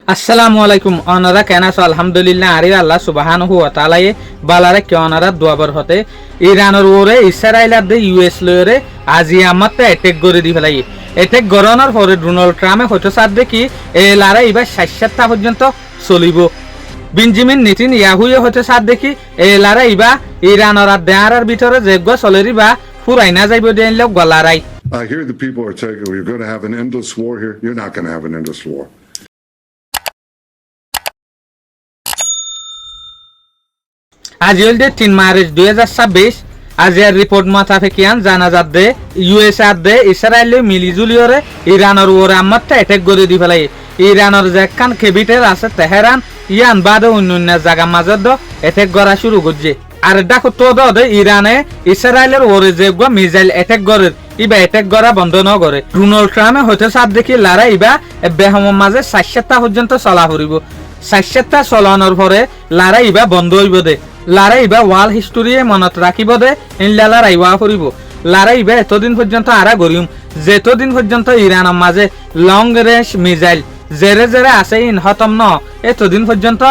আসসালামু আলাইকুম অনারা কেন আছো আলহামদুলিল্লাহ আরে আল্লাহ সুবহানাহু ওয়া তাআলা বালারে কে অনারা দুয়াবার হতে ইরানের ওরে ইসরায়েল আর দে ইউএস লরে আজি আমাতে অ্যাটাক করে দি ফেলাই অ্যাটাক গরানোর পরে ডোনাল্ড ট্রাম্পে হতে সাথ দেখি এ লারা এবার 60টা পর্যন্ত চলিব বেঞ্জামিন নেতানিয়াহুয়ে হতে সাথ দেখি এ লারা ইবা ইরানের আর দেয়ার ভিতরে যেগ চলেরি বা ফুরাই না যাইব দেন লোক গলারাই I hear the people are saying we're going to have an endless war here. You're not going to have an endless war. আজ হল 3 মার্চ 2026 আজিয়ার রিপোর্ট মোতাবেকিয়ান জানা যাচ্ছে ইউএস আর দে ইসরায়েল মিলিজুলিয়রে ইরানের ওরে আমারটা অ্যাটাক করে দি ফেলাই ইরানের যেখান ক্যাপিটাল আছে তেহরান ইয়ান বাদে অন্যান্য জায়গা মাঝে অ্যাটাক করা শুরু করছে আর দেখো তো দে ইরানে ইসরায়েলের ওরে যে মিসাইল অ্যাটাক করে ইবা অ্যাটাক করা বন্ধ ন করে ডোনাল্ড ট্রাম্পে হতে সাথ দেখি লারা ইবা বেহমের মাঝে 60টা পর্যন্ত চলা ফুরিব 60টা চলানোর পরে লারা ইবা বন্ধ হইব দে লারা ইবা ওয়াল হিস্টোরি মনত রাখিব দে ইনলা রাইওয়া ফুরিব লারা ইবা এতদিন পর্যন্ত আরা গরিম যেতদিন পর্যন্ত ইরানের মাঝে লং রেঞ্জ মিসাইল জেরে জেরে আছে ইন হতম ন এতদিন পর্যন্ত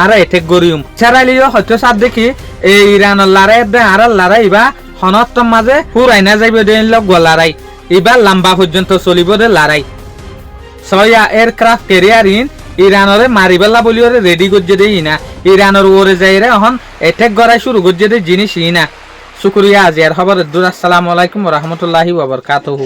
আরা এটেক গরিম ইসরায়েলিও হয়তো সাথ দেখি এই ইরানের লারাই দে আর লারা ইবা হনতম মাঝে ফুরাই না যাইব দে লোক গলারাই ইবা লম্বা পর্যন্ত চলিব দে লারাই soya aircraft carrier in ইরানরে মারিবেলা বলিওরে ready করছে দেই না ইরানের ওরে যাইরে এখন অ্যাটাক করা শুরু করছে দে জিনিস ইনা শুকরিয়া আজিয়ার খবর আসসালামু আলাইকুম ওয়া রাহমাতুল্লাহি ওয়া বারাকাতুহু।